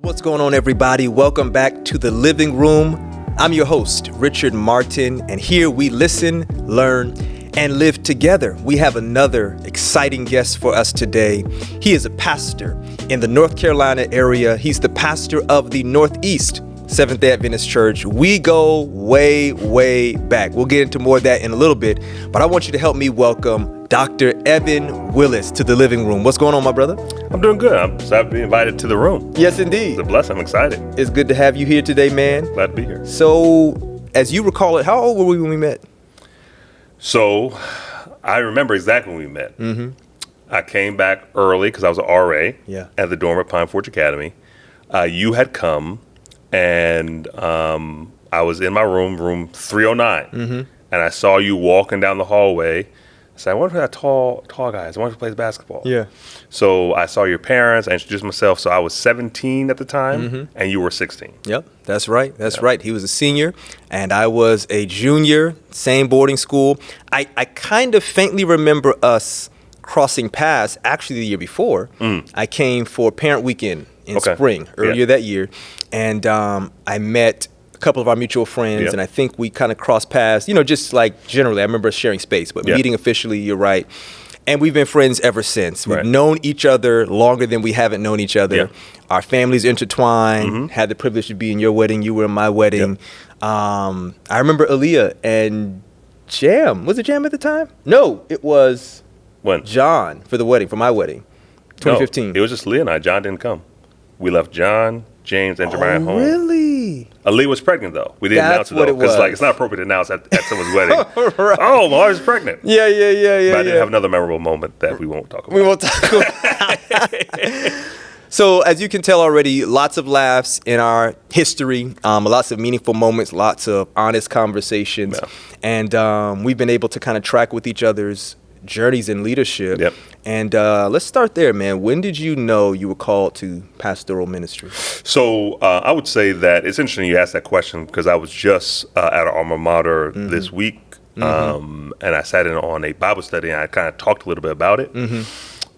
What's going on, everybody? Welcome back to the living room. I'm your host, Richard Martin, and here we listen, learn, and live together. We have another exciting guest for us today. He is a pastor in the North Carolina area. He's the pastor of the Northeast Seventh-day Adventist Church. We go way, way back. We'll get into more of that in a little bit, but I want you to help me welcome Dr. Evan Willis to the living room. What's going on, my brother? I'm doing good. I'm excited to be invited to the room. Yes, indeed. It's a blessing. I'm excited. It's good to have you here today, man. Glad to be here. So, as you recall it, how old were we when we met? So, I remember exactly when we met. Mm-hmm. I came back early because I was an RA at the dorm at Pine Forge Academy. You had come, and I was in my room 309, and I saw you walking down the hallway. I said, I wonder who that tall guy is. I wonder who plays basketball. Yeah. So I saw your parents. I introduced myself. So I was 17 at the time, and you were 16. Yep, that's right. That's right. He was a senior, and I was a junior, same boarding school. I kind of faintly remember us crossing paths actually the year before. I came for parent weekend in spring, earlier that year, and I met couple of our mutual friends, and I think we kind of crossed paths, just like generally. I remember us sharing space, but meeting officially, you're right. And we've been friends ever since. We've known each other longer than we haven't known each other. Our families intertwined, had the privilege to be in your wedding, you were in my wedding. I remember Aaliyah and Jam. Was it Jam at the time? No, it was John for the wedding, for my wedding, 2015. No, it was just Leah and I. John didn't come. We left John, James, and Jeremiah home. Really? Aaliyah was pregnant, though. We didn't announce it, though, because it's not appropriate to announce at someone's wedding. Right. Oh, my wife's pregnant. Yeah. But I did have another memorable moment that we won't talk about. We won't talk about. So, as you can tell already, lots of laughs in our history, lots of meaningful moments, lots of honest conversations, and we've been able to kind of track with each other's journeys in leadership. And let's start there, man. When did you know you were called to pastoral ministry? So I would say that it's interesting you asked that question because I was just at our alma mater this week, and I sat in on a Bible study, and I kind of talked a little bit about it.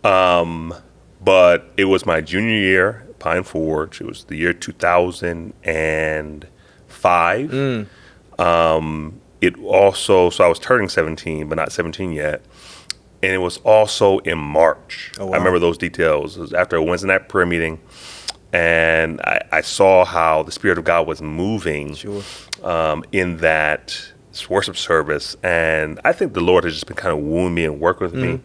But it was my junior year at Pine Forge. It was the year 2005. It also, so I was turning 17, but not 17 yet. And it was also in March. Oh, wow. I remember those details. It was after a Wednesday night prayer meeting, and I saw how the Spirit of God was moving in that worship service. And I think the Lord has just been kind of wooing me and working with me.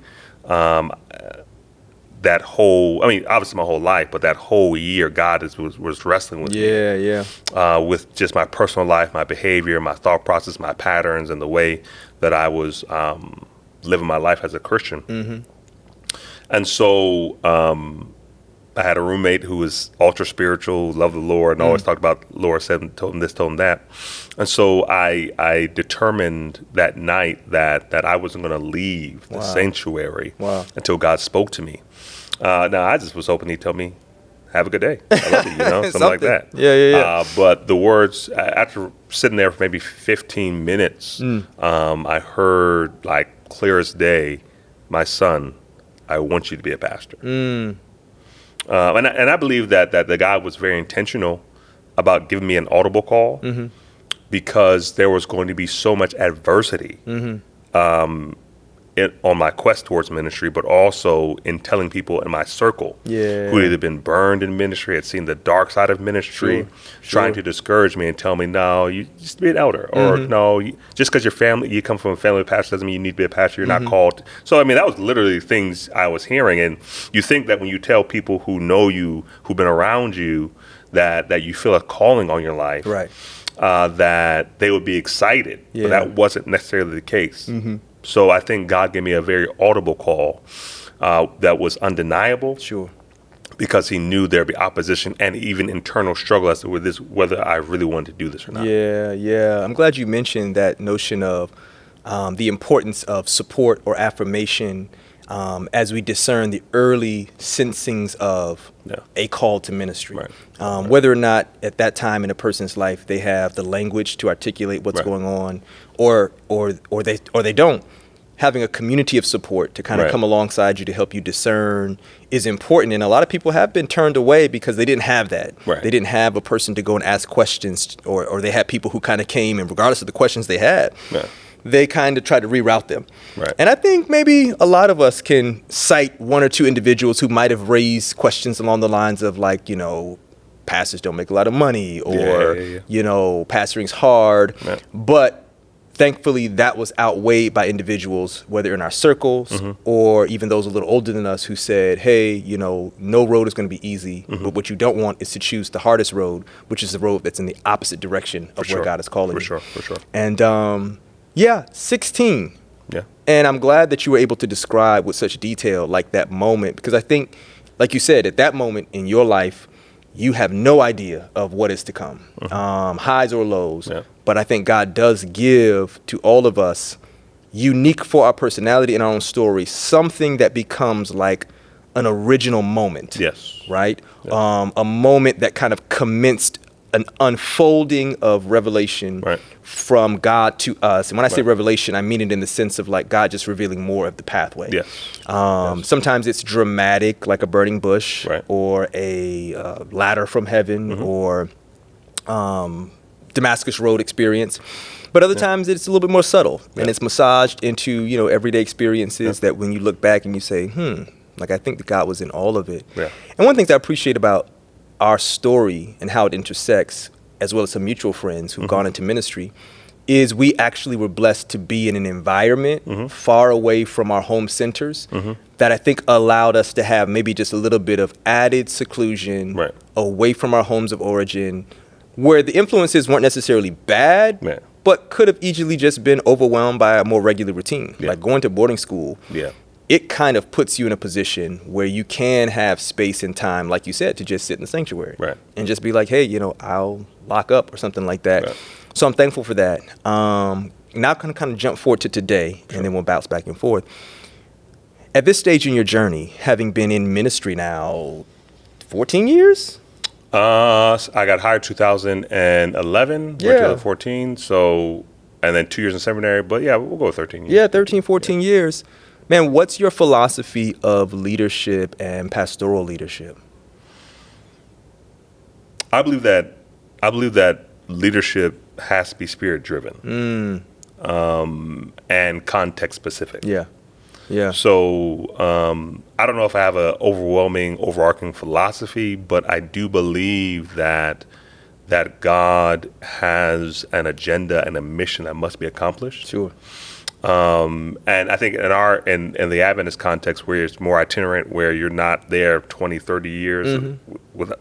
That whole, obviously my whole life, but that whole year, God was wrestling with me. With just my personal life, my behavior, my thought process, my patterns, and the way that I was living my life as a Christian. And so I had a roommate who was ultra spiritual, loved the Lord, and always talked about Lord said, told him this, told him that. And so I determined that night that I wasn't going to leave the sanctuary until God spoke to me. Now, I just was hoping he'd tell me, have a good day. I love you, something like that. But the words, after sitting there for maybe 15 minutes, I heard like clear as day, my son, I want you to be a pastor. And I believe that the God was very intentional about giving me an audible call because there was going to be so much adversity on my quest towards ministry, but also in telling people in my circle who had either been burned in ministry, had seen the dark side of ministry, trying to discourage me and tell me, no, you just be an elder, or no, just because you come from a family of pastors doesn't mean you need to be a pastor. You're not called. So that was literally things I was hearing, and you think that when you tell people who know you, who've been around you, that you feel a calling on your life, that they would be excited, but that wasn't necessarily the case. So I think God gave me a very audible call that was undeniable. Because he knew there'd be opposition and even internal struggle as to whether I really wanted to do this or not. I'm glad you mentioned that notion of the importance of support or affirmation as we discern the early sensings of a call to ministry. Whether or not at that time in a person's life they have the language to articulate what's going on, or they don't. having a community of support to kind of come alongside you to help you discern is important. And a lot of people have been turned away because they didn't have that. They didn't have a person to go and ask questions, or they had people who kind of came, and regardless of the questions they had, they kind of tried to reroute them. And I think maybe a lot of us can cite one or two individuals who might have raised questions along the lines of, like, you know, pastors don't make a lot of money, or, you know, pastoring's hard. But thankfully, that was outweighed by individuals, whether in our circles or even those a little older than us, who said, hey, you know, no road is going to be easy, but what you don't want is to choose the hardest road, which is the road that's in the opposite direction of where God is calling you. For sure. And 16. And I'm glad that you were able to describe with such detail, like, that moment, because I think, like you said, at that moment in your life, you have no idea of what is to come, highs or lows. But I think God does give to all of us, unique for our personality and our own story, something that becomes like an original moment. Right? A moment that kind of commenced an unfolding of revelation from God to us. And when I say revelation, I mean it in the sense of, like, God just revealing more of the pathway. Sometimes it's dramatic, like a burning bush, or a ladder from heaven, or Damascus Road experience. But other times it's a little bit more subtle, and it's massaged into, you know, everyday experiences that when you look back and you say, like, I think that God was in all of it. And one of the things I appreciate about our story and how it intersects, as well as some mutual friends who've gone into ministry, is we actually were blessed to be in an environment far away from our home centers that I think allowed us to have maybe just a little bit of added seclusion away from our homes of origin, where the influences weren't necessarily bad, but could have easily just been overwhelmed by a more regular routine. Like going to boarding school, it kind of puts you in a position where you can have space and time, like you said, to just sit in the sanctuary and just be like, hey, you know, I'll lock up or something like that. So I'm thankful for that. Now I'm going to kind of jump forward to today, and then we'll bounce back and forth. At this stage in your journey, having been in ministry now 14 years? I got hired 2011, went to 2014, so, and then 2 years in seminary, but we'll go with 13 years. 13, 14 years. Man, what's your philosophy of leadership and pastoral leadership? I believe that leadership has to be spirit driven, and context specific. So I don't know if I have an overarching philosophy, but I do believe that God has an agenda and a mission that must be accomplished. And I think in the Adventist context, where it's more itinerant, where you're not there 20, 30 years, with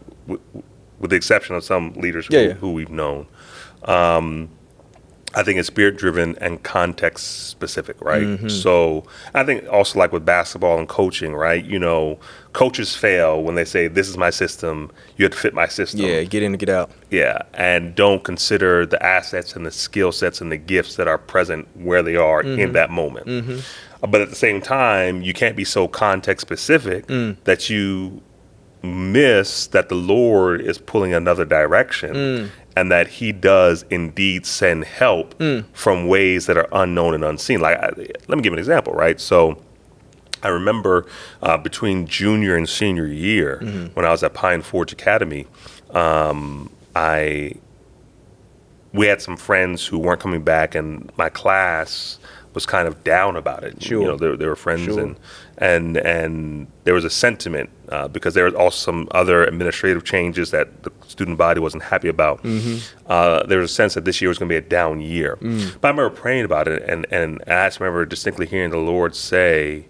the exception of some leaders who we've known, I think it's spirit-driven and context-specific, right? So I think also, like with basketball and coaching, right? You know, coaches fail when they say, this is my system, you have to fit my system. Get in and get out. And don't consider the assets and the skill sets and the gifts that are present where they are in that moment. But at the same time, you can't be so context-specific that you miss that the Lord is pulling another direction, and that he does indeed send help from ways that are unknown and unseen. Like, let me give an example, right? So I remember between junior and senior year, when I was at Pine Forge Academy, we had some friends who weren't coming back, and my class was kind of down about it. You know, they were friends, and there was a sentiment because there was also some other administrative changes that the student body wasn't happy about. There was a sense that this year was going to be a down year. But I remember praying about it, and I just remember distinctly hearing the Lord say,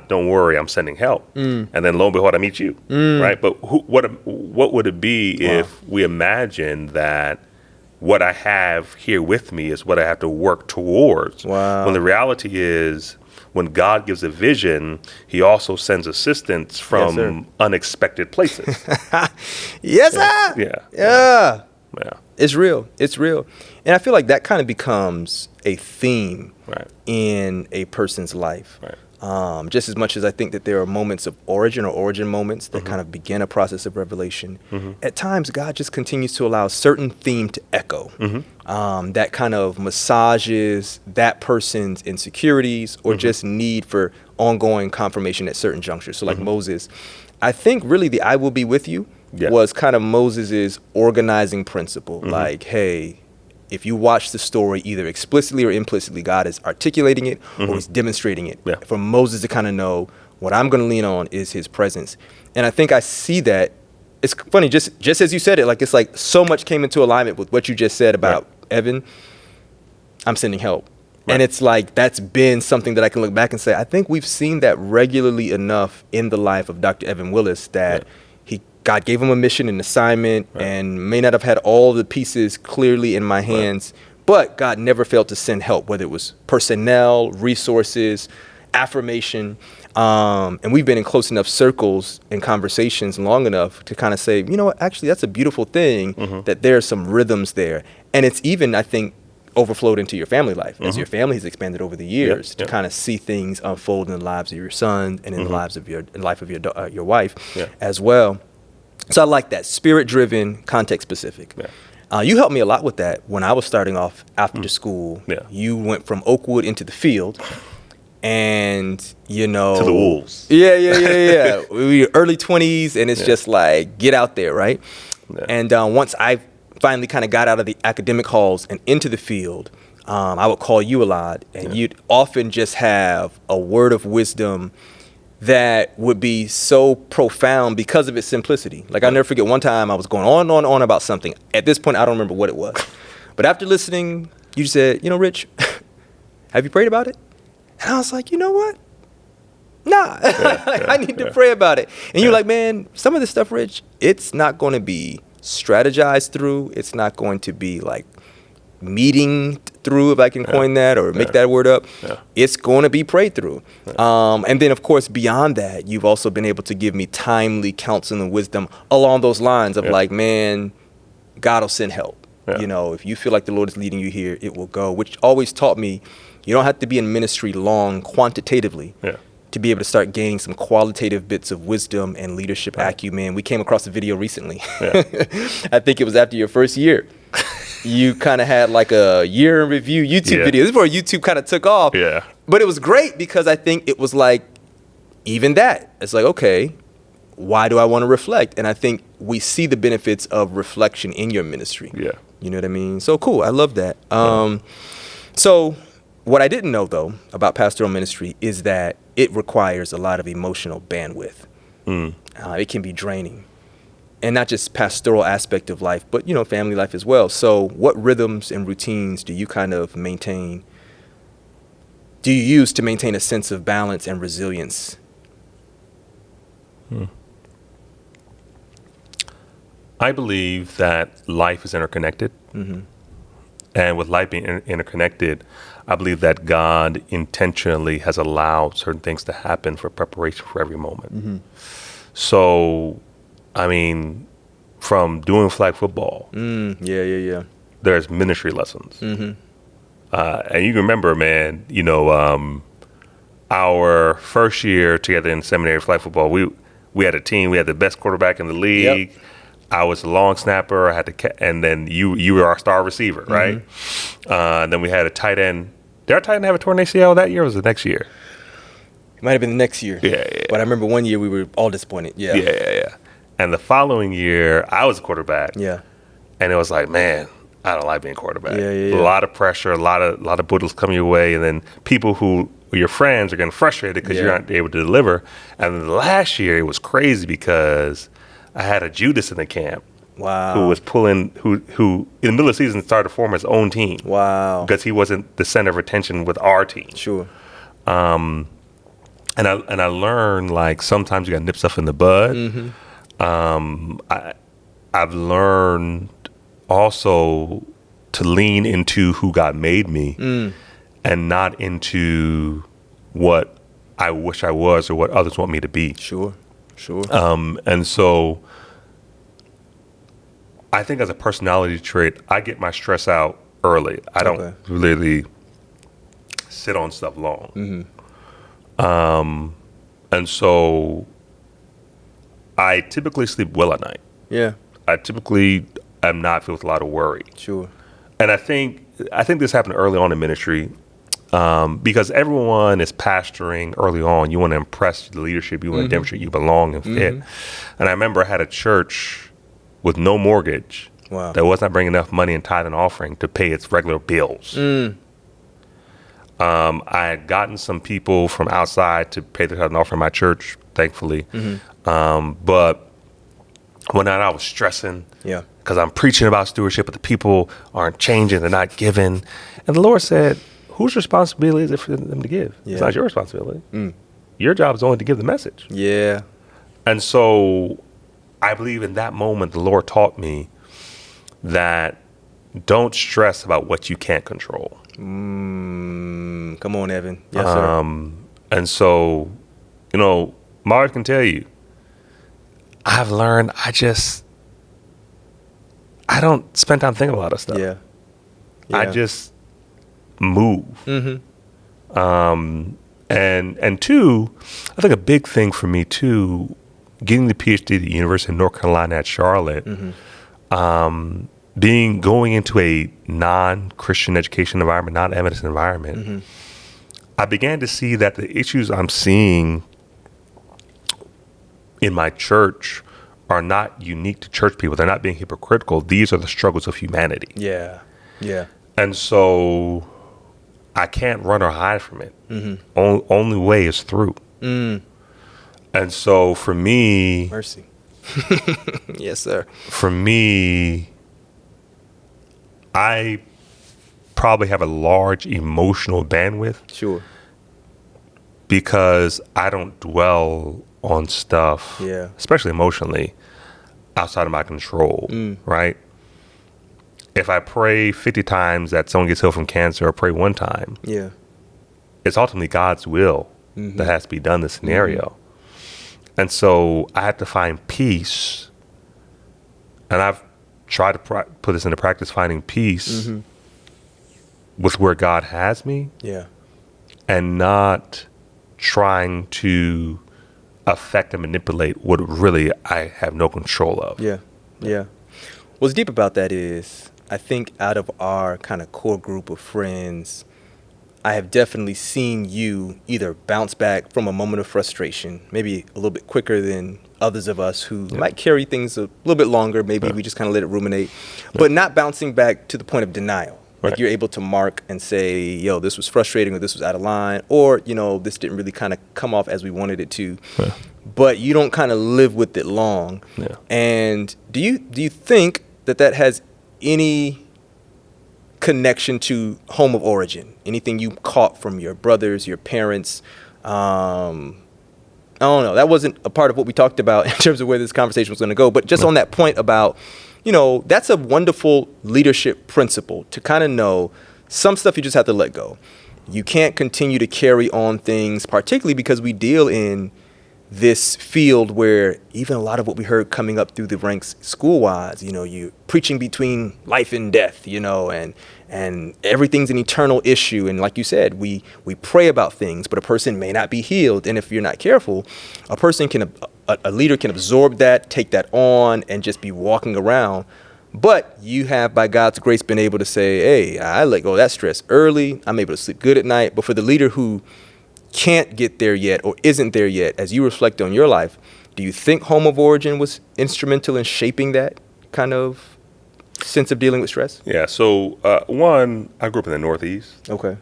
don't worry, I'm sending help. And then lo and behold, I meet you, right? But what would it be if we imagined that what I have here with me is what I have to work towards? When the reality is, when God gives a vision, he also sends assistance from unexpected places. It's real. It's real. And I feel like that kind of becomes a theme in a person's life. Just as much as I think that there are moments of origin or origin moments that kind of begin a process of revelation, at times God just continues to allow a certain theme to echo that kind of massages that person's insecurities or just need for ongoing confirmation at certain junctures. So like Moses, I think really the I will be with you was kind of Moses's organizing principle. Like, hey, if you watch the story, either explicitly or implicitly, God is articulating it or he's demonstrating it. For Moses to kind of know what I'm going to lean on is his presence. And I think I see that. It's funny, just as you said it, like it's like so much came into alignment with what you just said about Evan. I'm sending help. And it's like that's been something that I can look back and say, I think we've seen that regularly enough in the life of Dr. Evan Willis that God gave him a mission, an assignment, and may not have had all the pieces clearly in my hands, but God never failed to send help, whether it was personnel, resources, affirmation. And we've been in close enough circles and conversations long enough to kind of say, you know what, actually, that's a beautiful thing that there are some rhythms there. And it's even, I think, overflowed into your family life as your family has expanded over the years to kind of see things unfold in the lives of your son and in the lives of life of your wife as well. So I like that, spirit-driven, context-specific. You helped me a lot with that when I was starting off after school. You went from Oakwood into the field, and you know, to the wolves. We were early 20s, and it's just like get out there, right? And once I finally kind of got out of the academic halls and into the field, I would call you a lot, and you'd often just have a word of wisdom that would be so profound because of its simplicity. Like I'll never forget one time I was going on about something. At this point, I don't remember what it was. But after listening, you said, you know, Rich, have you prayed about it? And I was like, you know what? Nah, I need to pray about it. And you're like, man, some of this stuff, Rich, it's not going to be strategized through. It's not going to be like meeting through, if I can coin that or make that word up. It's going to be prayed through. And then, of course, beyond that, you've also been able to give me timely counsel and wisdom along those lines of like, man, God will send help. You know, if you feel like the Lord is leading you here, it will go, which always taught me you don't have to be in ministry long quantitatively to be able to start gaining some qualitative bits of wisdom and leadership acumen. We came across a video recently. I think it was after your first year. You kind of had like a year in review YouTube video. This is where YouTube kind of took off. But it was great because I think it was like, even that. It's like, okay, why do I want to reflect? And I think we see the benefits of reflection in your ministry. You know what I mean? So cool. I love that. So what I didn't know, though, about pastoral ministry is that it requires a lot of emotional bandwidth. It can be draining. And not just pastoral aspect of life, but, you know, family life as well. So what rhythms and routines do you kind of maintain? Do you use to maintain a sense of balance and resilience? I believe that life is interconnected. And with life being interconnected, I believe that God intentionally has allowed certain things to happen for preparation for every moment. So, I mean, from doing flag football, there's ministry lessons. And you can remember, man, you know, our first year together in seminary flag football, we had a team. We had the best quarterback in the league. I was a long snapper. I had to, and then you were our star receiver, right? And then we had a tight end. Did our tight end have a torn ACL that year, or was it next year? It might have been the next year. But I remember one year we were all disappointed. And the following year, I was a quarterback. And it was like, man, I don't like being quarterback. A lot of pressure, a lot of bullets coming your way, and then people who were your friends are getting frustrated because you're not able to deliver. And then last year, it was crazy because I had a Judas in the camp. Who was pulling, who in the middle of the season started to form his own team. Because he wasn't the center of attention with our team. And I learned, like, sometimes you got to nip stuff in the bud. I've learned also to lean into who God made me and not into what I wish I was or what others want me to be. And so I think as a personality trait, I get my stress out early. I don't really sit on stuff long. And so I typically sleep well at night. Yeah. I typically am not filled with a lot of worry. Sure. And I think this happened early on in ministry, because everyone is pastoring early on. You want to impress the leadership. You want to demonstrate you belong and fit. And I remember I had a church with no mortgage that was not bringing enough money in tithe and offering to pay its regular bills. I had gotten some people from outside to pay the tithe and offering in my church, thankfully. But one night I was stressing because I'm preaching about stewardship, but the people aren't changing. They're not giving. And the Lord said, whose responsibility is it for them to give? It's not your responsibility. Your job is only to give the message. Yeah. And so I believe in that moment, the Lord taught me that don't stress about what you can't control. Come on, Evan. Yes, sir. And so, my wife can tell you, I've learned I don't spend time thinking about this stuff. Yeah. I just move. And two, I think a big thing for me too, getting the PhD at the University of North Carolina at Charlotte, going into a non-Christian education environment, non-Adventist environment, I began to see that the issues I'm seeing in my church are not unique to church people. They're not being hypocritical. These are the struggles of humanity. Yeah. Yeah. And so I can't run or hide from it. Only way is through. And so for me... Mercy. Yes, sir. For me, I probably have a large emotional bandwidth. Sure. Because I don't dwell on stuff, especially emotionally, outside of my control, right? If I pray 50 times that someone gets healed from cancer, or pray one time, it's ultimately God's will that has to be done in this scenario. And so I have to find peace, and I've tried to put this into practice, finding peace with where God has me, and not trying to affect and manipulate what really I have no control of. Yeah. What's deep about that is, I think out of our kind of core group of friends, I have definitely seen you either bounce back from a moment of frustration, maybe a little bit quicker than others of us who might carry things a little bit longer. Maybe we just kind of let it ruminate, but not bouncing back to the point of denial. Like you're able to mark and say, yo, this was frustrating, or this was out of line, or, this didn't really kind of come off as we wanted it to. But you don't kind of live with it long. And do you think that has any connection to home of origin? Anything you caught from your brothers, your parents? I don't know. That wasn't a part of what we talked about in terms of where this conversation was going to go. But just on that point about, that's a wonderful leadership principle to kind of know some stuff you just have to let go. You can't continue to carry on things, particularly because we deal in this field where even a lot of what we heard coming up through the ranks school-wise, you're preaching between life and death, and everything's an eternal issue. And like you said, we pray about things, but a person may not be healed. And if you're not careful, a leader can absorb that, take that on, and just be walking around. But you have, by God's grace, been able to say, hey, I let go of that stress early. I'm able to sleep good at night. But for the leader who can't get there yet or isn't there yet, as you reflect on your life, do you think home of origin was instrumental in shaping that kind of sense of dealing with stress? Yeah. So one, I grew up in the Northeast. Okay.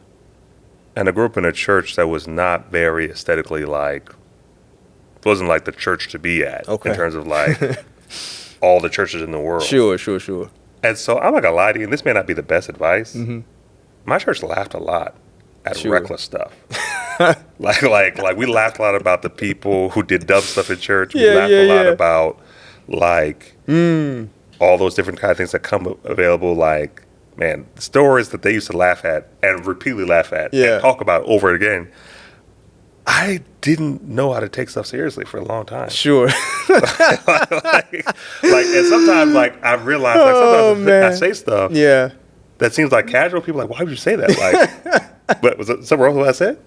And I grew up in a church that was not very aesthetically wasn't like the church to be at in terms of all the churches in the world. Sure. And so I'm not gonna lie to you, and this may not be the best advice. My church laughed a lot at reckless stuff. like we laughed a lot about the people who did dumb stuff in church. We laughed a lot about all those different kind of things that come available. The stories that they used to laugh at and repeatedly laugh at and talk about over and again. I didn't know how to take stuff seriously for a long time. Sure. And sometimes I realize sometimes I say stuff that seems like casual. People are like, why would you say that? But was it somewhere else what I said?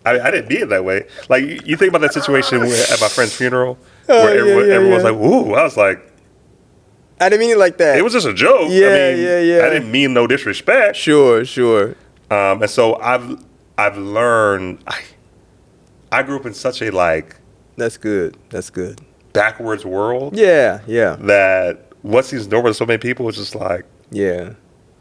I didn't mean it that way. Like, you think about that situation at my friend's funeral where everyone was like, "Woo!" I was like, I didn't mean it like that. It was just a joke. Yeah, I mean, yeah. I didn't mean no disrespect. Sure. And so I've learned. I grew up in such a That's good. backwards world. Yeah. That what seems normal to so many people is just like, yeah.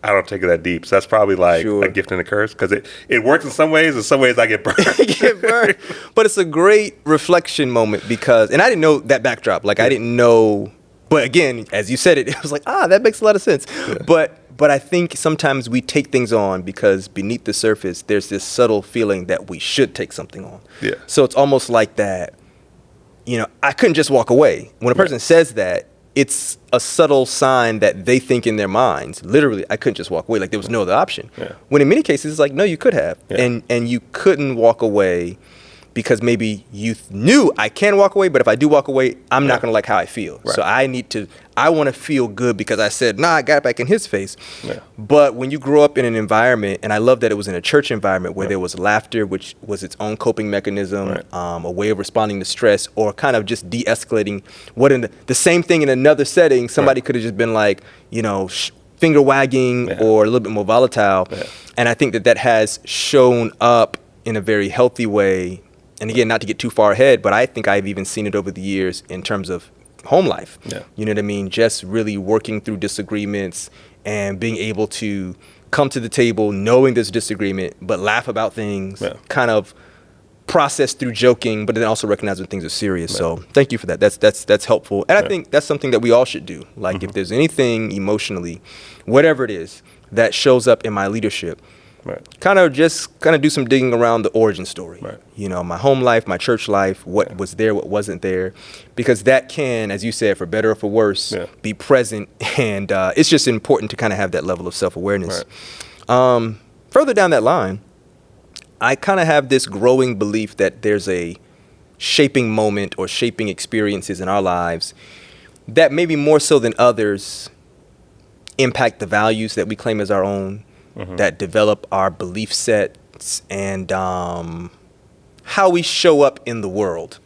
I don't take it that deep. So that's probably a gift and a curse, because it works in some ways. In some ways, I get burned. But it's a great reflection moment because, and I didn't know that backdrop. Like, I didn't know. But again, as you said it was like, that makes a lot of sense. Yeah. But I think sometimes we take things on because beneath the surface, there's this subtle feeling that we should take something on. Yeah. So it's almost like that, I couldn't just walk away. When a person says that, it's a subtle sign that they think in their minds, literally, I couldn't just walk away. Like, there was no other option. Yeah. When in many cases, it's like, no, you could have. Yeah. And you couldn't walk away because maybe you knew I can walk away, but if I do walk away, I'm not going to like how I feel. Right. So I want to feel good because I said, I got back in his face. Yeah. But when you grow up in an environment, and I love that it was in a church environment where there was laughter, which was its own coping mechanism, a way of responding to stress, or kind of just de-escalating what in the same thing in another setting, somebody could have just been like, finger wagging or a little bit more volatile. Yeah. And I think that has shown up in a very healthy way. And again, not to get too far ahead, but I think I've even seen it over the years in terms of home life. Yeah. You know what I mean? Just really working through disagreements and being able to come to the table knowing there's disagreement, but laugh about things, kind of process through joking, but then also recognize when things are serious. So thank you for that. That's helpful. And I think that's something that we all should do. Like, if there's anything emotionally, whatever it is, that shows up in my leadership, kind of do some digging around the origin story. My home life, my church life, what was there, what wasn't there, because that can, as you said, for better or for worse, be present, and it's just important to kind of have that level of self-awareness. Further down that line, I kind of have this growing belief that there's a shaping moment or shaping experiences in our lives that maybe more so than others impact the values that we claim as our own, that develop our belief sets and how we show up in the world.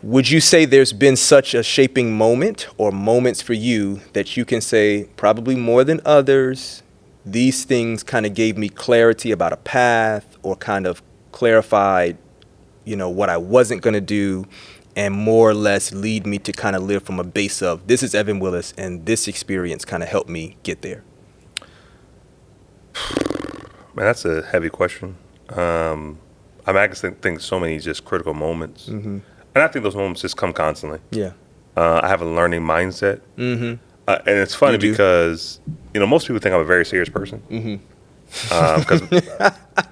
Would you say there's been such a shaping moment or moments for you that you can say, probably more than others, these things kind of gave me clarity about a path, or kind of clarified, what I wasn't going to do, and more or less lead me to kind of live from a base of, this is Evan Willis, and this experience kind of helped me get there? Man, that's a heavy question. I can think so many just critical moments. And I think those moments just come constantly. Yeah. I have a learning mindset. And it's funny because, most people think I'm a very serious person. Because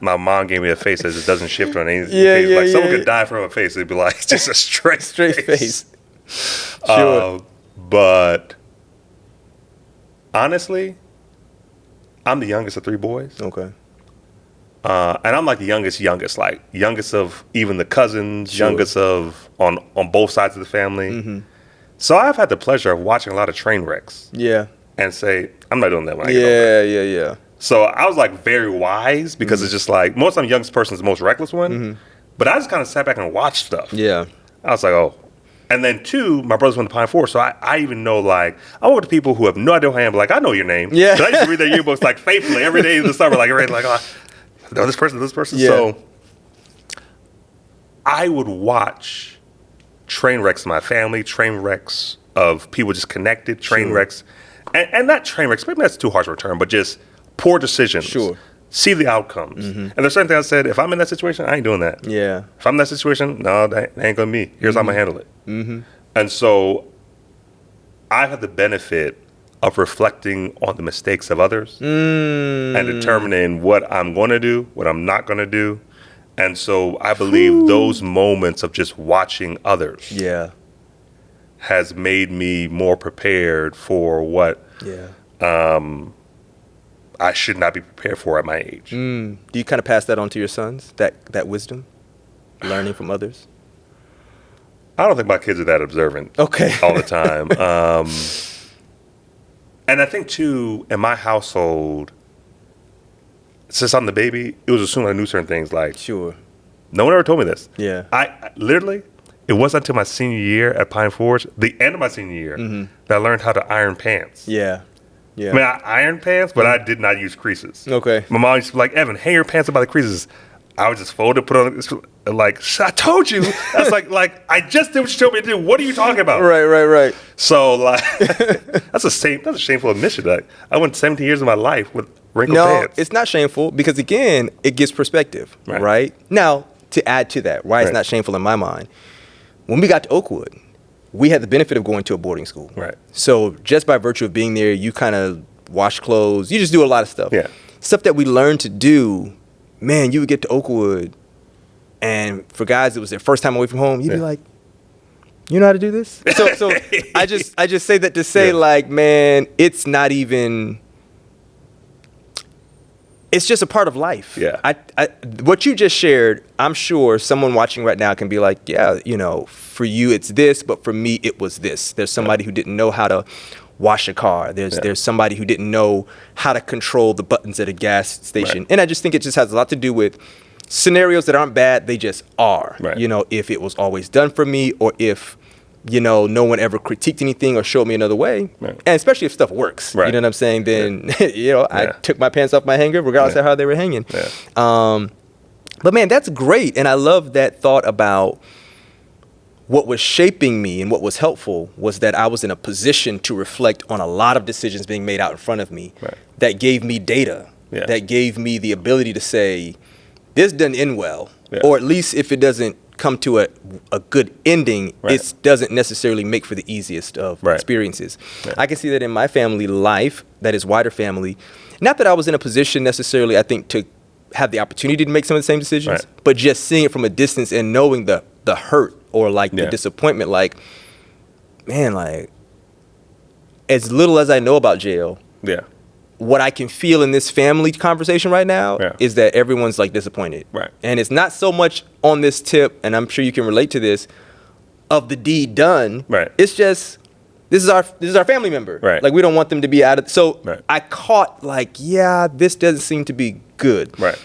my mom gave me a face that just doesn't shift on anything. Someone could die from a face. It'd be like just a straight face. Sure. But honestly, I'm the youngest of 3 boys. Okay. And I'm like the youngest, like youngest of even the cousins, youngest of on both sides of the family. So I've had the pleasure of watching a lot of train wrecks. Yeah. And say, I'm not doing that when I get older. Yeah. So I was like very wise because it's just like, most of the youngest person is the most reckless one. But I just kind of sat back and watched stuff. Yeah. I was like, oh. And then 2, my brothers went to Pine Forest, so I even know, like, I work with people who have no idea who I am, but like, I know your name. Yeah. So I used to read their yearbooks like faithfully every day in the summer, like, oh, no, this person. Yeah. So I would watch train wrecks in my family, train wrecks of people just connected, train wrecks, and not train wrecks, maybe that's too harsh of a term, but just poor decisions. Sure. See the outcomes. And there's certain things I said, if I'm in that situation, I ain't doing that. Yeah. If I'm in that situation, no, that ain't gonna be. Here's how I'm gonna handle it. And so I've had the benefit of reflecting on the mistakes of others and determining what I'm gonna do, what I'm not gonna do. And so I believe those moments of just watching others has made me more prepared for what I should not be prepared for at my age. Do you kind of pass that on to your sons, that wisdom, learning from others? I don't think my kids are that observant all the time. And I think, too, in my household, since I'm the baby, it was assumed I knew certain things. Like, Sure. no one ever told me this. Yeah. I literally, it wasn't until my senior year at Pine Forge, the end of my senior year, that I learned how to iron pants. Yeah. Yeah. I mean, I ironed pants, but I did not use creases. Okay. My mom used to be like, Evan, hang your pants up by the creases. I would just fold it, put it on, like, I told you. That's like I just did what you told me to do. What are you talking about? Right. So, like, that's a shameful admission. Like, I went 17 years of my life with wrinkled pants. No, it's not shameful because, again, it gives perspective, right? Now, to add to that, why it's not shameful in my mind, when we got to Oakwood, we had the benefit of going to a boarding school. Right. So just by virtue of being there, you kind of wash clothes. You just do a lot of stuff. Yeah. Stuff that we learned to do. Man, you would get to Oakwood, and for guys, it was their first time away from home. You'd be like, "You know how to do this?" So I just say that to say, like, man, it's not even. It's just a part of life. Yeah. What you just shared, I'm sure someone watching right now can be like, yeah, you know, for you it's this, but for me it was this. There's somebody who didn't know how to wash a car. There's somebody who didn't know how to control the buttons at a gas station. And I just think it just has a lot to do with scenarios that aren't bad, they just are. Right. You know, if it was always done for me, or if, you know, no one ever critiqued anything or showed me another way. Right. And especially if stuff works. Right. You know what I'm saying? Then, you know, I took my pants off my hanger regardless of how they were hanging. Yeah. But man, that's great. And I love that thought about what was shaping me, and what was helpful was that I was in a position to reflect on a lot of decisions being made out in front of me that gave me data, that gave me the ability to say, this doesn't end well, or at least if it doesn't come to a good ending, it doesn't necessarily make for the easiest of experiences. I can see that in my family life, that is wider family, not that I was in a position necessarily, I think, to have the opportunity to make some of the same decisions, but just seeing it from a distance and knowing the hurt or like the disappointment, like, man, like, as little as I know about jail, what I can feel in this family conversation right now is that everyone's like disappointed. Right. And it's not so much on this tip, and I'm sure you can relate to this, of the deed done. Right. It's just, this is our family member. Right. Like, we don't want them to be out of, so I caught like, yeah, this doesn't seem to be good. Right.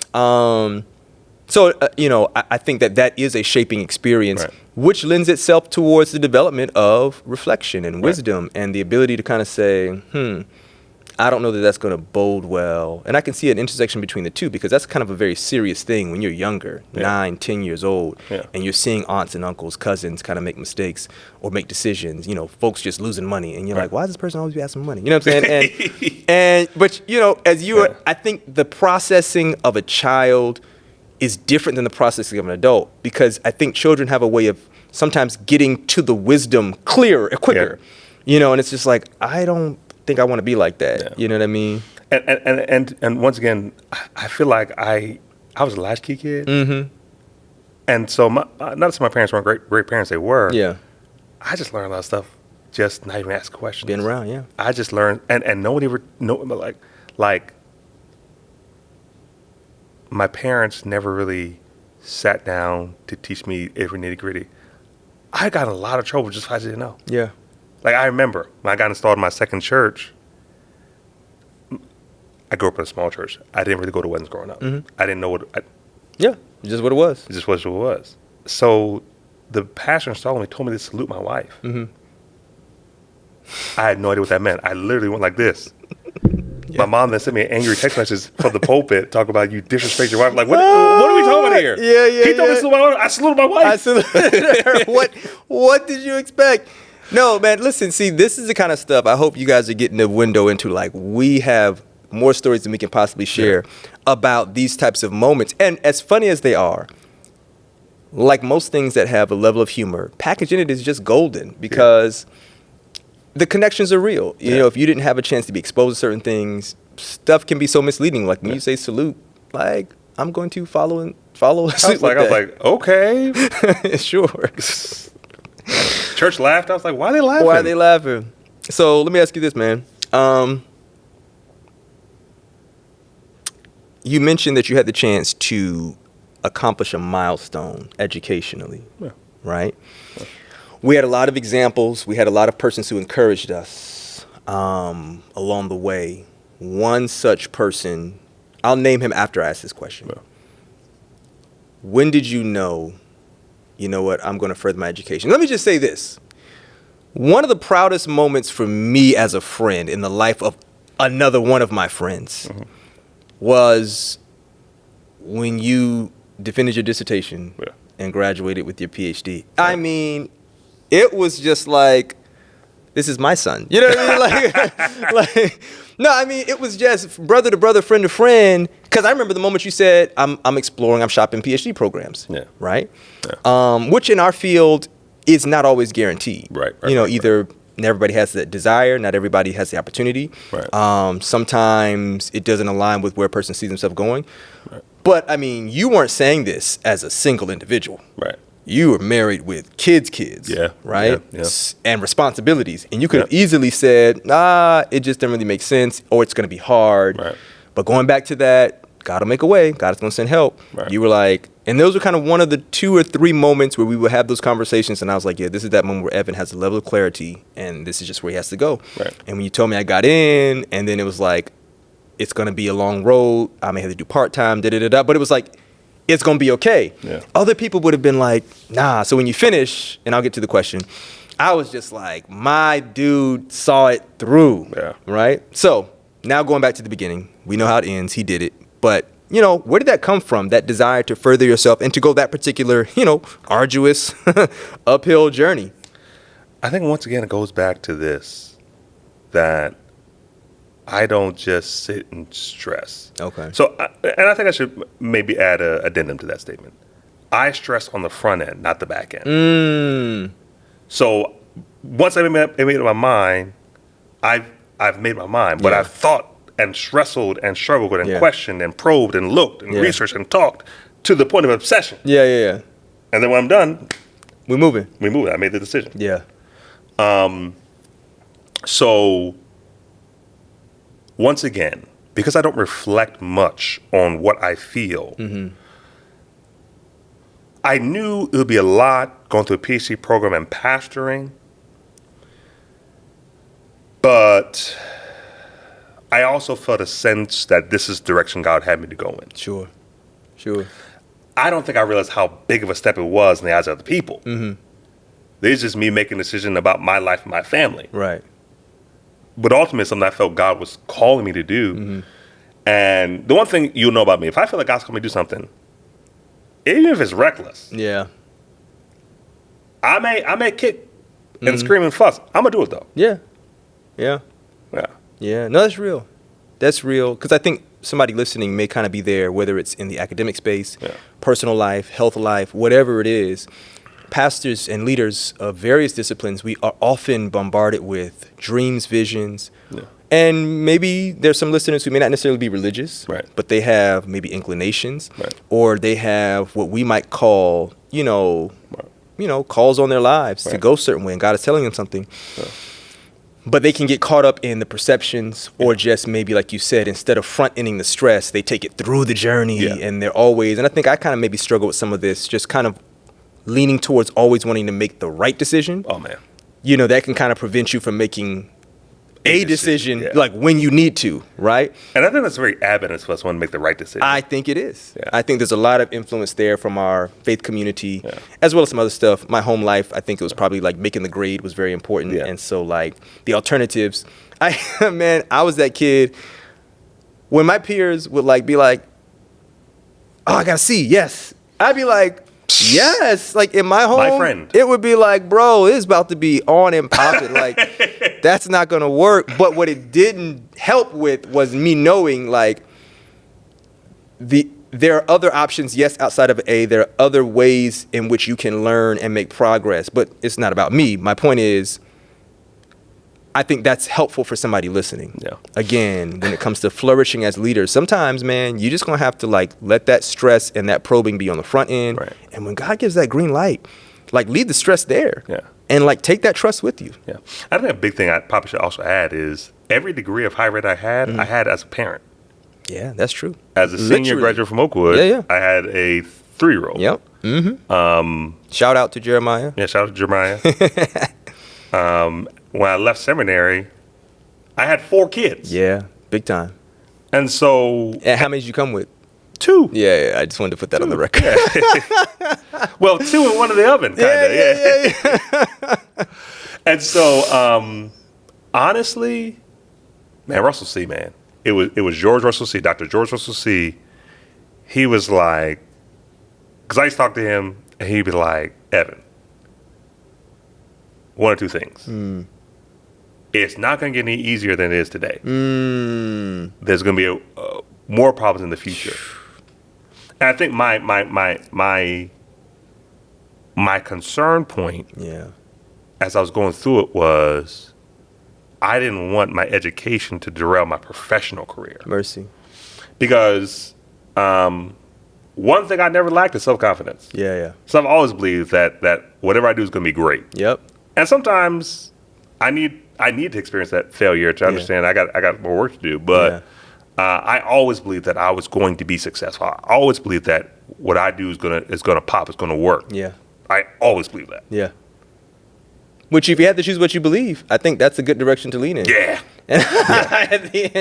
So, you know, I think that is a shaping experience, which lends itself towards the development of reflection and wisdom and the ability to kind of say, I don't know that that's going to bode well. And I can see an intersection between the two, because that's kind of a very serious thing when you're younger, 9, 10 years old, and you're seeing aunts and uncles, cousins kind of make mistakes or make decisions, you know, folks just losing money. And you're like, why does this person always be asking money? You know what I'm saying? But, you know, as you are, I think the processing of a child is different than the processing of an adult, because I think children have a way of sometimes getting to the wisdom quicker. You know, and it's just like, I don't think I want to be like that. You know what I mean? And once again, I feel like I was a latchkey kid. And so not that my parents weren't great parents, they were. Yeah. I just learned a lot of stuff, just not even ask questions. Being around, yeah. I just learned, and nobody ever like my parents never really sat down to teach me every nitty gritty. I got in a lot of trouble just because I didn't know. Yeah. Like, I remember when I got installed in my second church, I grew up in a small church. I didn't really go to weddings growing up. I didn't know what. Just what it was. Just what it was. So the pastor installing me told me to salute my wife. I had no idea what that meant. I literally went like this. My mom then sent me an angry text message from the pulpit talking about, you disrespect your wife. Like, what are we talking about here? He told me to salute my wife. I saluted my wife. I saluted her. What did you expect? No, man, listen, see, this is the kind of stuff I hope you guys are getting a window into. Like, we have more stories than we can possibly share about these types of moments. And as funny as they are, like most things that have a level of humor, packaging it is just golden, because the connections are real. You know, if you didn't have a chance to be exposed to certain things, stuff can be so misleading. Like, when you say salute, like, I'm going to follow suit. I was like, okay. Sure. Church laughed. I was like, why are they laughing? Why are they laughing? So let me ask you this, man. You mentioned that you had the chance to accomplish a milestone educationally, right? Yeah. We had a lot of examples. We had a lot of persons who encouraged us along the way. One such person I'll name him after I ask this question. Yeah. When did you know, you know what, I'm going to further my education? Let me just say this. One of the proudest moments for me as a friend in the life of another one of my friends was when you defended your dissertation and graduated with your PhD. I mean, it was just like, this is my son. You know what I mean? No, I mean, it was just brother to brother, friend to friend. Because I remember the moment you said, I'm exploring, I'm shopping PhD programs. Yeah. Right? Yeah. Which in our field is not always guaranteed. Right. Either not everybody has that desire, not everybody has the opportunity. Right. Sometimes it doesn't align with where a person sees themselves going. Right. But, I mean, you weren't saying this as a single individual. Right. You were married with kids. Yeah. Right? Yeah. And responsibilities. And you could have easily said, it just didn't really make sense, or it's going to be hard. Right. But going back to that, God will make a way. God's going to send help. Right. You were like, and those were kind of one of the 2 or 3 moments where we would have those conversations. And I was like, yeah, this is that moment where Evan has a level of clarity, and this is just where he has to go. Right. And when you told me I got in, and then it was like, it's going to be a long road. I may have to do part-time, but it was like, it's going to be okay. Yeah. Other people would have been like, nah. So when you finish, and I'll get to the question, I was just like, my dude saw it through. Yeah. Right? So now going back to the beginning, we know how it ends. He did it. But, where did that come from, that desire to further yourself and to go that particular, arduous uphill journey? I think once again, it goes back to this, that I don't just sit and stress. Okay. So, and I think I should maybe add an addendum to that statement. I stress on the front end, not the back end. So once I made up my mind, I've made my mind, but I've thought and wrestled and struggled and questioned and probed and looked and researched and talked to the point of obsession. Yeah. And then when I'm done, we're moving. I made the decision. Yeah. So once again, because I don't reflect much on what I feel, I knew it would be a lot going through a PhD program and pastoring, but I also felt a sense that this is the direction God had me to go in. Sure. I don't think I realized how big of a step it was in the eyes of other people. It's just me making a decision about my life and my family. Right. But ultimately, something I felt God was calling me to do. And the one thing you'll know about me, if I feel like God's calling me to do something, even if it's reckless, I may kick and scream and fuss. I'm gonna do it though. Yeah. No, that's real. Because I think somebody listening may kind of be there, whether it's in the academic space, personal life, health life, whatever it is. Pastors and leaders of various disciplines, we are often bombarded with dreams, visions, and maybe there's some listeners who may not necessarily be religious, but they have maybe inclinations, or they have what we might call, calls on their lives to go a certain way, and God is telling them something. But they can get caught up in the perceptions, or just maybe, like you said, instead of front-ending the stress, they take it through the journey, and they're always, and I think I kind of maybe struggle with some of this, just kind of leaning towards always wanting to make the right decision. Oh, man. That can kind of prevent you from making a decision like when you need to, right? And I think that's very evidence for us wanting to make the right decision. I think it is. I think there's a lot of influence there from our faith community, as well as some other stuff. My home life, I think it was probably like making the grade was very important. And so like the alternatives, I was that kid when my peers would be like, oh, I got a C, yes. I'd be like, yes, like in my home, my friend. It would be like, bro, it's about to be on and popping. Like, that's not going to work. But what it didn't help with was me knowing, like, there are other options, yes, outside of A. There are other ways in which you can learn and make progress. But it's not about me. My point is, I think that's helpful for somebody listening. Again, when it comes to flourishing as leaders, sometimes, man, you're just going to have to let that stress and that probing be on the front end. And when God gives that green light, leave the stress there. And take that trust with you. I think a big thing I probably should also add is every degree of higher ed I had as a parent. Yeah, that's true. As a senior graduate from Oakwood, I had a 3-year-old. Shout out to Jeremiah. Yeah, shout out to Jeremiah. When I left seminary, I had 4 kids. Yeah, big time. And so... And how many did you come with? 2. Yeah, I just wanted to put that on the record. Yeah. Well, 2 and 1 in the oven, kind of. Yeah. And so, honestly, man, Russell C., man. It was George Russell C., Dr. George Russell C. He was like, because I used to talk to him, and he'd be like, Evan, one or two things. It's not going to get any easier than it is today. There's going to be more problems in the future. And I think my concern point, as I was going through it, was I didn't want my education to derail my professional career. Mercy. Because one thing I never lacked is self-confidence. Yeah. So I've always believed that whatever I do is going to be great. Yep. And sometimes I need to experience that failure to understand I got more work to do. But I always believed that I was going to be successful. I always believed that what I do is gonna pop. It's gonna work. Yeah. I always believe that. Yeah. Which, if you had to choose what you believe, I think that's a good direction to lean in. Yeah.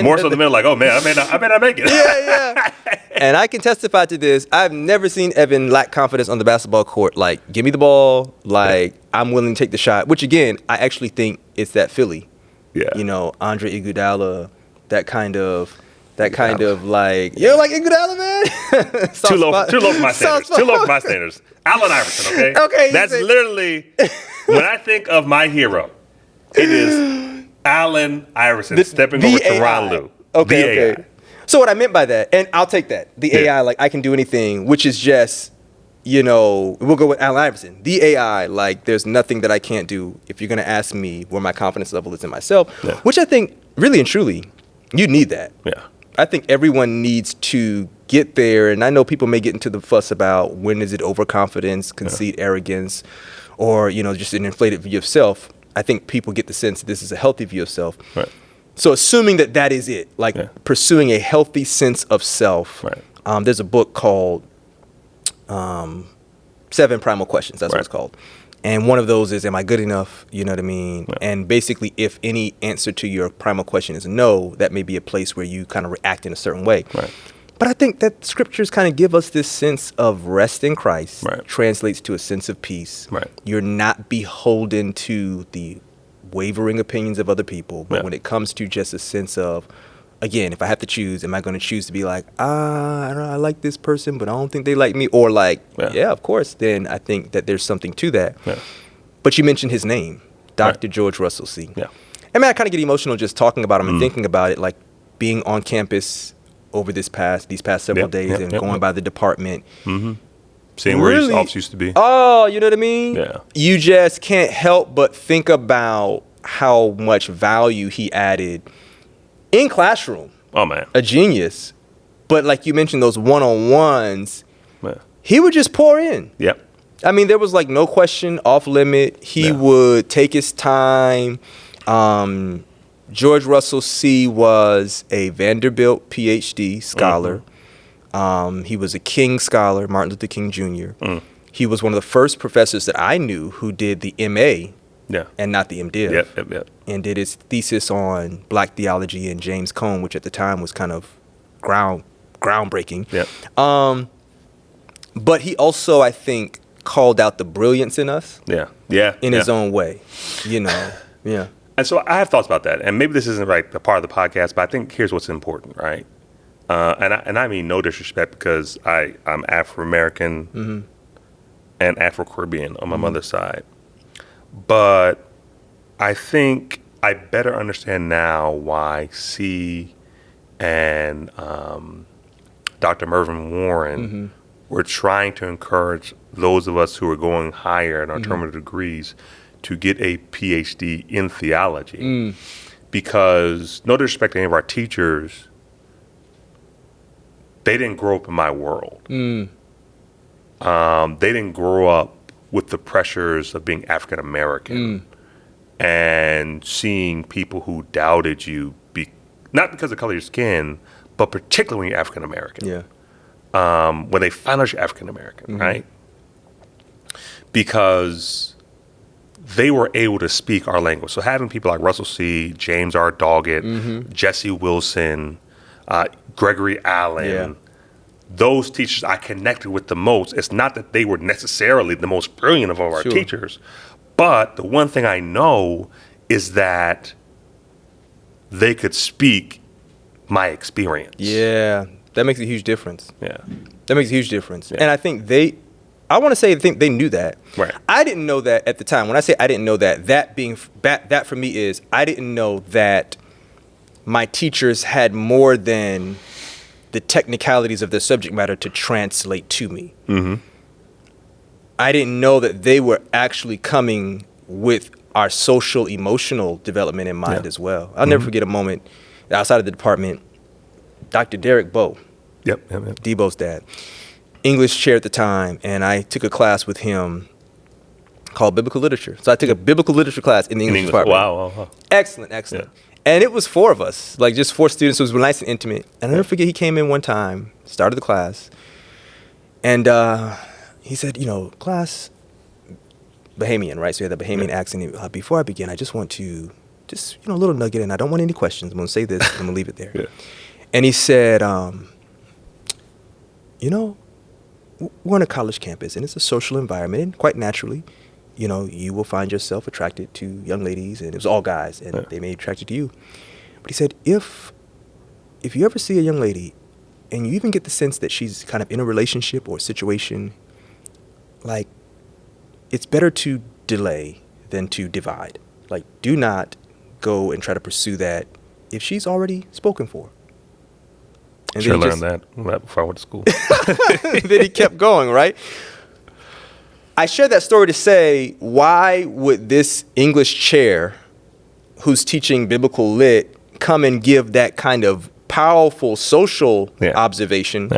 More so than men like, oh man, I may not make it. Yeah. And I can testify to this. I've never seen Evan lack confidence on the basketball court. Like, give me the ball. Like, I'm willing to take the shot. Which, again, I actually think it's that Philly. Yeah. You know, Andre Iguodala, that kind of like, you know, like Iguodala, man. Too low for my standards. Too low for my standards. Allen Iverson, okay? Okay. That's literally, when I think of my hero, it is Allen Iverson stepping over Tyronn Lue. Okay. So what I meant by that, and I'll take that, the AI, like, I can do anything, which is just, you know, we'll go with Allen Iverson. The AI, like, there's nothing that I can't do if you're going to ask me where my confidence level is in myself, which I think, really and truly, you need that. Yeah. I think everyone needs to get there, and I know people may get into the fuss about when is it overconfidence, conceit, arrogance, or, you know, just an inflated view of self. I think people get the sense that this is a healthy view of self. Right. So assuming that is it, like pursuing a healthy sense of self. Right. There's a book called 7 Primal Questions. That's what it's called. And one of those is, am I good enough? You know what I mean? Yeah. And basically, if any answer to your primal question is no, that may be a place where you kind of react in a certain way. Right. But I think that scriptures kind of give us this sense of rest in Christ, translates to a sense of peace. Right. You're not beholden to the wavering opinions of other people. But when it comes to just a sense of, again, if I have to choose, am I going to choose to be like, I don't know, I like this person, but I don't think they like me? Or like, of course, then I think that there's something to that. Yeah. But you mentioned his name, Dr. George Russell C. Yeah. I mean, I kind of get emotional just talking about him and thinking about it, like being on campus over these past several days and going by the department. Mm-hmm. Seeing where his office used to be. Oh, you know what I mean? Yeah. You just can't help but think about how much value he added in classroom. Oh, man. A genius. But like you mentioned, those one-on-ones, he would just pour in. Yep. I mean, there was like no question off limit. He would take his time. George Russell C. was a Vanderbilt PhD scholar. He was a King Scholar, Martin Luther King Jr. He was one of the first professors that I knew who did the MA and not the MDiv. Yep. And did his thesis on Black theology and James Cone, which at the time was kind of groundbreaking. Yep. But he also, I think, called out the brilliance in us. In his own way, you know. Yeah. And so I have thoughts about that. And maybe this isn't the part of the podcast, but I think here's what's important, right? And I mean no disrespect, because I'm Afro-American and Afro-Caribbean on my mother's side. But I think I better understand now why C and Dr. Mervyn Warren were trying to encourage those of us who are going higher in our terminal degrees to get a PhD in theology. Because, no disrespect to any of our teachers, they didn't grow up in my world. They didn't grow up with the pressures of being African American and seeing people who doubted you, not because of the color of your skin, but particularly when you're African American. When they find out you're African American, right? Because they were able to speak our language. So having people like Russell C., James R. Doggett, Jesse Wilson, Gregory Allen. Those teachers I connected with the most. It's not that they were necessarily the most brilliant of all our teachers, but the one thing I know is that they could speak my experience. Yeah, that makes a huge difference. Yeah. That makes a huge difference. Yeah. And I think I want to say they knew that. Right. I didn't know that at the time. When I say I didn't know that, that for me is I didn't know that my teachers had more than the technicalities of the subject matter to translate to me. Mm-hmm. I didn't know that they were actually coming with our social emotional development in mind as well. I'll never forget a moment outside of the department. Dr. Derek Bowe, Debo's dad, English chair at the time, and I took a class with him called Biblical Literature. So I took a biblical literature class in the English department. Wow. Excellent. Yeah. And it was 4 of us, like just 4 students. So it was nice and intimate. And I'll never forget, he came in one time, started the class, and he said, class, Bahamian, right? So he had the Bahamian accent. Before I begin, I just want to, a little nugget, and I don't want any questions. I'm going to say this, I'm going to leave it there. And he said, we're on a college campus, and it's a social environment, and quite naturally, you will find yourself attracted to young ladies, and it was all guys, and they may be attracted to you. But he said, if you ever see a young lady, and you even get the sense that she's kind of in a relationship or a situation, like, it's better to delay than to divide. Like, do not go and try to pursue that if she's already spoken for. And should have learned that before I went to school. Then he kept going, right? I share that story to say, why would this English chair who's teaching biblical lit come and give that kind of powerful social observation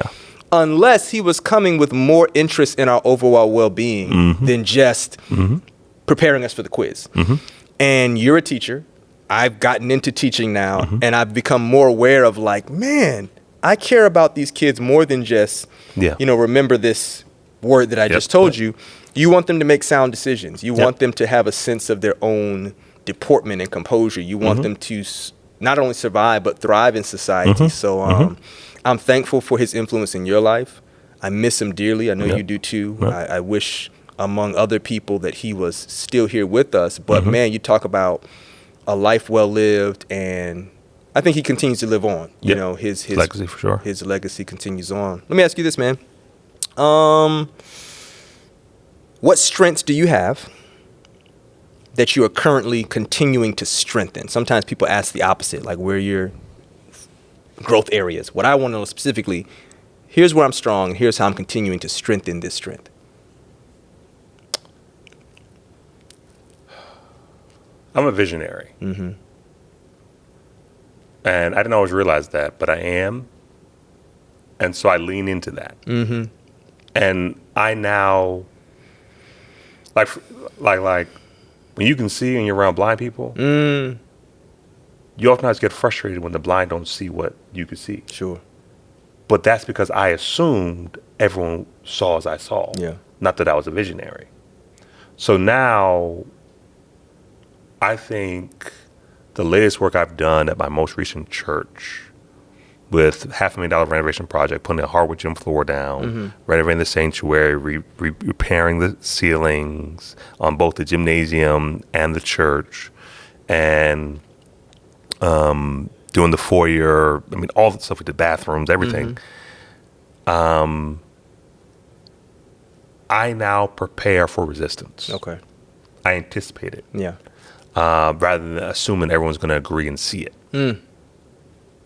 unless he was coming with more interest in our overall well-being than just preparing us for the quiz? And you're a teacher. I've gotten into teaching now, and I've become more aware of, like, man, I care about these kids more than just, remember this word that I just told you. You want them to make sound decisions. You want them to have a sense of their own deportment and composure. You want them to not only survive, but thrive in society. So I'm thankful for his influence in your life. I miss him dearly. I know you do too. I wish, among other people, that he was still here with us. But man, you talk about a life well lived, and I think he continues to live on. You know, his legacy for sure. His legacy continues on. Let me ask you this, man. What strengths do you have that you are currently continuing to strengthen? Sometimes people ask the opposite, like, where are your growth areas? What I want to know specifically, here's where I'm strong, here's how I'm continuing to strengthen this strength. I'm a visionary. And I didn't always realize that, but I am. And so I lean into that. And I now, like when you can see and you're around blind people, you oftentimes get frustrated when the blind don't see what you can see. Sure. But that's because I assumed everyone saw as I saw. Not that I was a visionary. So now I think the latest work I've done at my most recent church, with $500,000 renovation project, putting a hardwood gym floor down, renovating the sanctuary, repairing the ceilings on both the gymnasium and the church, and doing the foyer, all the stuff with the bathrooms, everything. I now prepare for resistance. Okay. I anticipate it. Rather than assuming everyone's going to agree and see it.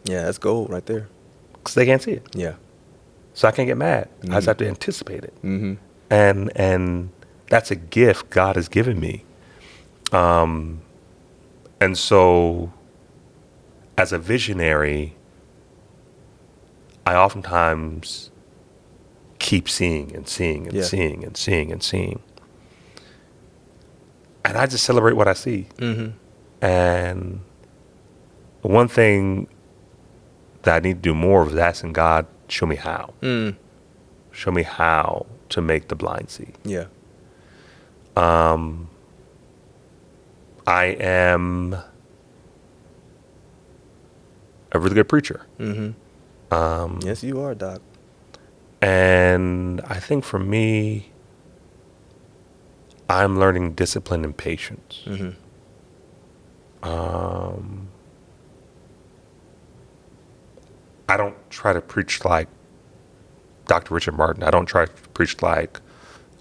Yeah, that's gold right there. Because they can't see it. Yeah. So I can't get mad. I just have to anticipate it. And that's a gift God has given me. And so as a visionary, I oftentimes keep seeing and seeing and seeing and seeing and seeing. And I just celebrate what I see. And one thing that I need to do more of is asking God, show me how. Show me how to make the blind see. I am a really good preacher. Yes, you are, Doc. And I think for me, I'm learning discipline and patience. Mm-hmm. I don't try to preach like Dr. Richard Martin. I don't try to preach like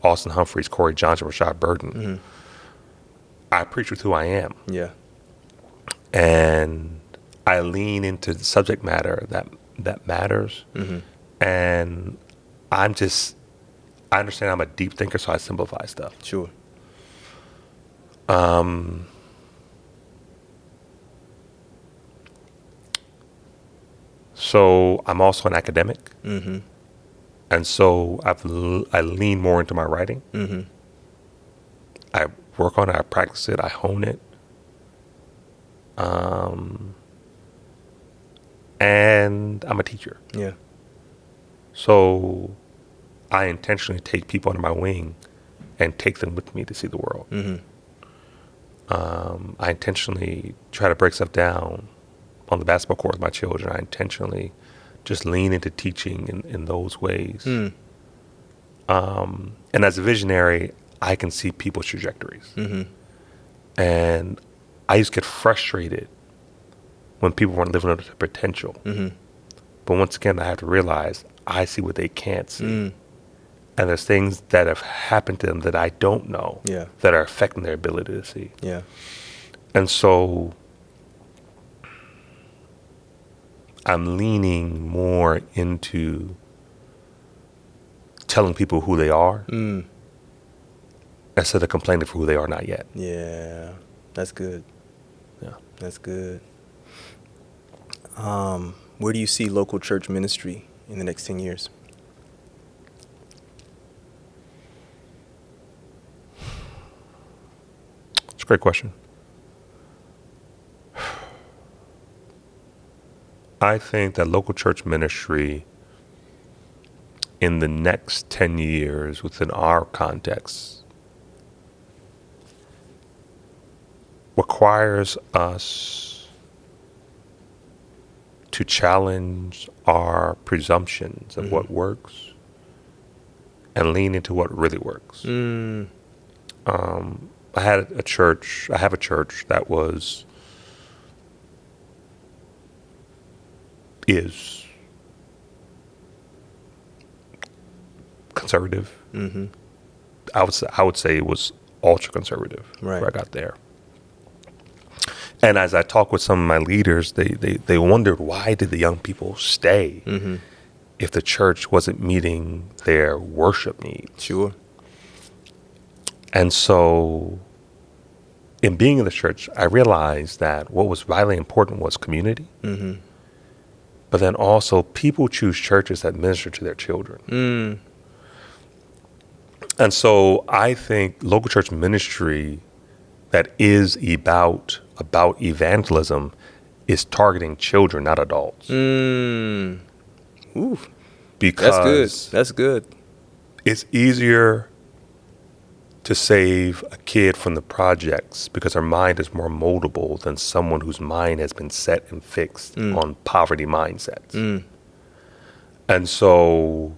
Austin Humphreys, Corey Johnson, Rashad Burton. Mm-hmm. I preach with who I am. Yeah. And I lean into the subject matter that matters. Mm-hmm. And I understand I'm a deep thinker, so I simplify stuff. Sure. So I'm also an academic. Mm-hmm. And so I lean more into my writing. Mm-hmm. I work on it, I practice it, I hone it. And I'm a teacher. Yeah. So I intentionally take people under my wing and take them with me to see the world. Mm-hmm. I intentionally try to break stuff down on the basketball court with my children. I intentionally just lean into teaching in those ways. Mm. And as a visionary, I can see people's trajectories. Mm-hmm. And I used to get frustrated when people weren't living up to their potential. Mm-hmm. But once again, I have to realize I see what they can't see. Mm. And there's things that have happened to them that I don't know that are affecting their ability to see. Yeah. And so I'm leaning more into telling people who they are instead of complaining for who they are not yet. Yeah. That's good. Yeah. That's good. Where do you see local church ministry in the next 10 years? It's a great question. I think that local church ministry in the next 10 years within our context requires us to challenge our presumptions of what works and lean into what really works. I have a church that is conservative. Mm-hmm. I would say it was ultra conservative Right. where I got there. And as I talk with some of my leaders, they wondered, why did the young people stay if the church wasn't meeting their worship needs? Sure. And so in being in the church, I realized that what was vitally important was community. Mm-hmm. But then also people choose churches that minister to their children. And so I think local church ministry that is about evangelism is targeting children, not adults. Ooh, Because that's good. it's easier to save a kid from the projects because her mind is more moldable than someone whose mind has been set and fixed on poverty mindsets. And so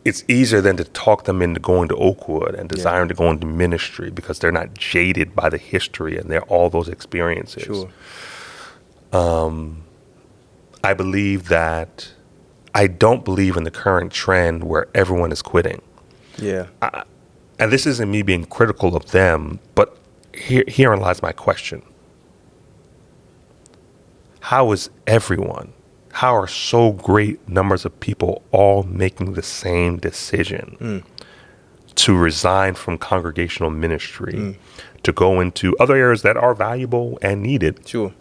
it's easier than to talk them into going to Oakwood and desiring to go into ministry because they're not jaded by the history and they're all those experiences. Sure. I don't believe in the current trend where everyone is quitting. Yeah. And this isn't me being critical of them, but herein lies my question. How are so great numbers of people all making the same decision to resign from congregational ministry, to go into other areas that are valuable and needed? Sure.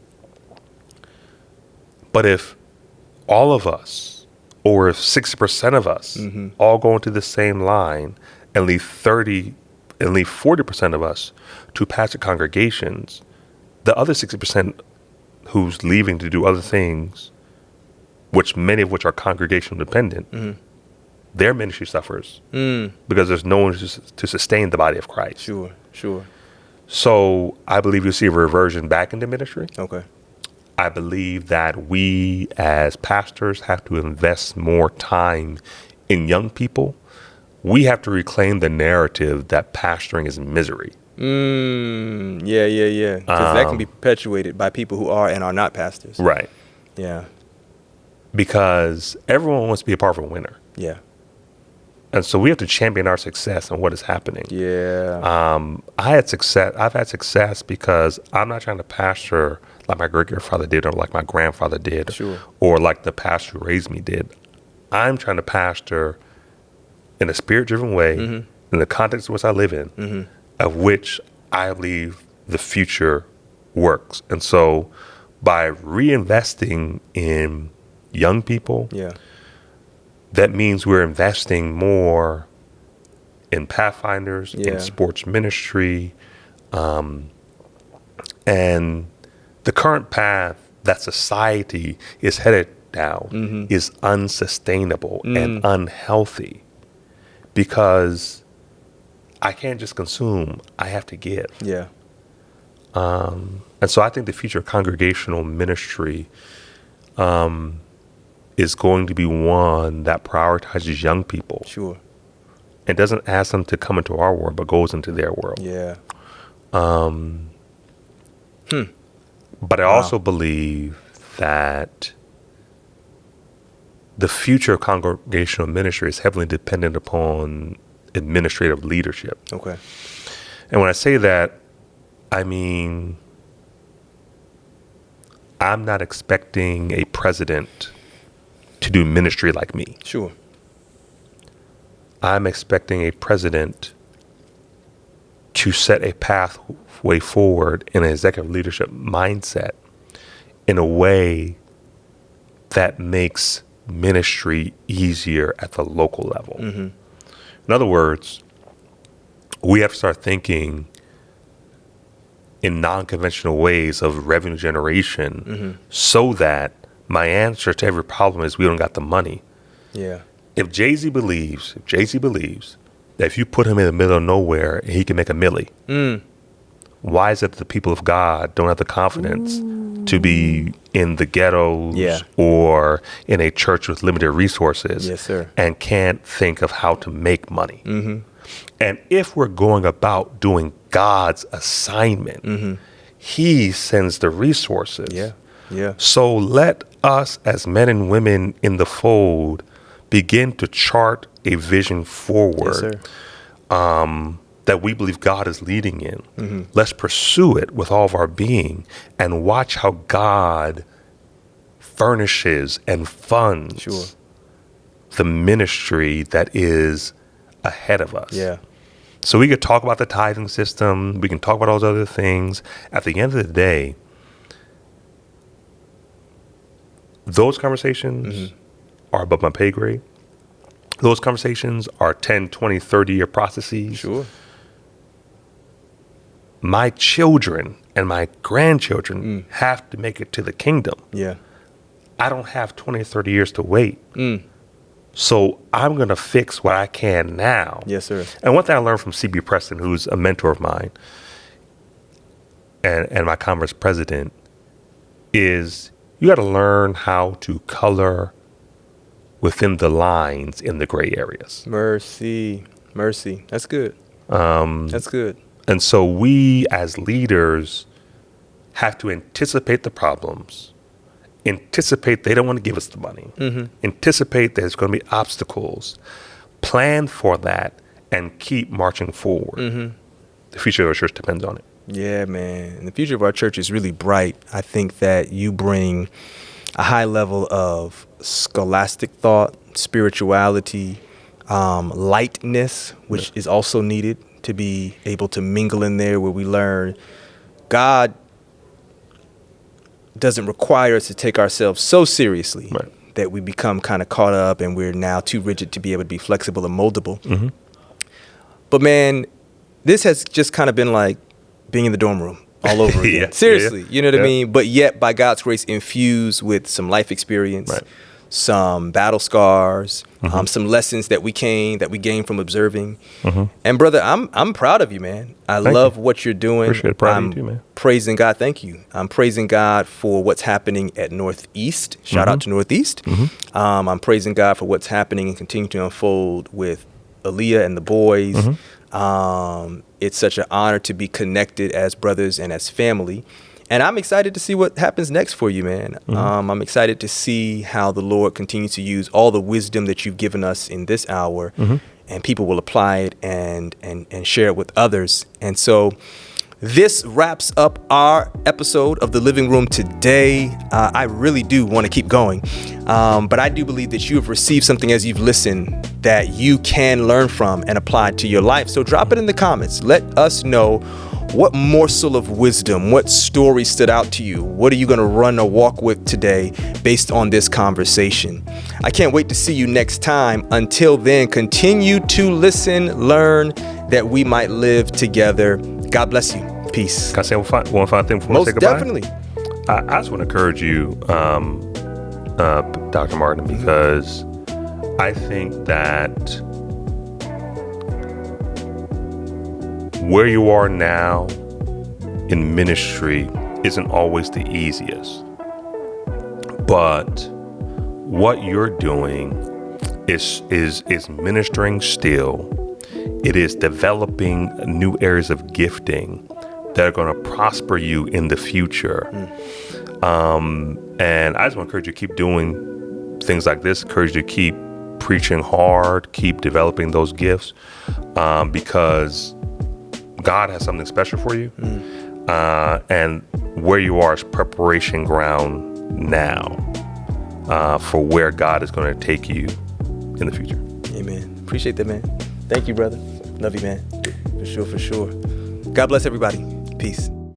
But if all of us, or if 60% of us all go into the same line and leave 40% of us to pastor congregations, the other 60% who's leaving to do other things, many of which are congregational dependent, their ministry suffers because there's no one to sustain the body of Christ. Sure. So I believe you'll see a reversion back into ministry. Okay. I believe that we as pastors have to invest more time in young people. We have to reclaim the narrative that pastoring is misery. Yeah. Because that can be perpetuated by people who are and are not pastors. Right. Yeah. Because everyone wants to be a part of a winner. Yeah. And so we have to champion our success and what is happening. Yeah. I've had success because I'm not trying to pastor like my great-grandfather did or like my grandfather did. Sure. Or like the pastor who raised me did. I'm trying to pastor in a spirit-driven way, in the context of which I live in, of which I believe the future works. And so by reinvesting in young people, that means we're investing more in Pathfinders, in sports ministry, and the current path that society is headed down is unsustainable and unhealthy, because I can't just consume, I have to give. Yeah. And so I think the future of congregational ministry is going to be one that prioritizes young people. Sure. It doesn't ask them to come into our world, but goes into their world. Yeah. But I also believe that the future of congregational ministry is heavily dependent upon administrative leadership. Okay. And when I say that, I mean, I'm not expecting a president to do ministry like me. Sure. I'm expecting a president to set a pathway forward in an executive leadership mindset in a way that makes ministry easier at the local level. In other words, we have to start thinking in non-conventional ways of revenue generation so that my answer to every problem is we don't got the money. Yeah. If Jay-Z believes that if you put him in the middle of nowhere, he can make a milli, why is it that the people of God don't have the confidence to be in the ghettos or in a church with limited resources and can't think of how to make money? And if we're going about doing God's assignment, he sends the resources. So let us as men and women in the fold begin to chart a vision forward that we believe God is leading in. Let's pursue it with all of our being and watch how God furnishes and funds the ministry that is ahead of us. So we could talk about the tithing system. We can talk about all those other things. At the end of the day, those conversations are above my pay grade. Those conversations are 10, 20, 30-year processes. My children and my grandchildren have to make it to the kingdom. I don't have 20 or 30 years to wait. So I'm going to fix what I can now. And one thing I learned from C.B. Preston, who's a mentor of mine and my Congress president, is you got to learn how to color within the lines in the gray areas. Mercy. That's good. That's good. And so we as leaders have to anticipate the problems, anticipate they don't want to give us the money, anticipate there's going to be obstacles, plan for that, and keep marching forward. The future of our church depends on it. Yeah, man. And the future of our church is really bright. I think that you bring a high level of scholastic thought, spirituality, lightness, which is also needed to be able to mingle in there, where we learn God doesn't require us to take ourselves so seriously that we become kind of caught up and we're now too rigid to be able to be flexible and moldable. But man, this has just kind of been like being in the dorm room all over again. Seriously, you know what I mean? But yet, by God's grace, infused with some life experience, some battle scars, some lessons that we gained from observing. And brother, I'm proud of you, man. I love what you're doing. Appreciate it. Proud of you too, man. Praising God. Thank you. I'm praising God for what's happening at Northeast. Shout out to Northeast. I'm praising God for what's happening and continue to unfold with Aaliyah and the boys. It's such an honor to be connected as brothers and as family. And I'm excited to see what happens next for you, man. I'm excited to see how the Lord continues to use all the wisdom that you've given us in this hour, and people will apply it and share it with others. And so this wraps up our episode of The Living Room today. I really do want to keep going, but I do believe that you have received something as you've listened that you can learn from and apply to your life. So drop it in the comments. Let us know what morsel of wisdom, what story stood out to you. What are you going to run or walk with today based on this conversation? I can't wait to see you next time. Until then, continue to listen, learn, that we might live together. God bless you. Peace. Can I say one final thing before we say goodbye? Most definitely. I just want to encourage you, Dr. Martin, because I think that where you are now in ministry isn't always the easiest. But what you're doing is ministering still. It is developing new areas of gifting that are going to prosper you in the future. And I just want to encourage you to keep doing things like this, encourage you to keep preaching hard, keep developing those gifts, because God has something special for you. And where you are is preparation ground now for where God is going to take you in the future. Amen. Appreciate that, man. Thank you, brother. Love you, man. For sure. God bless everybody. Peace.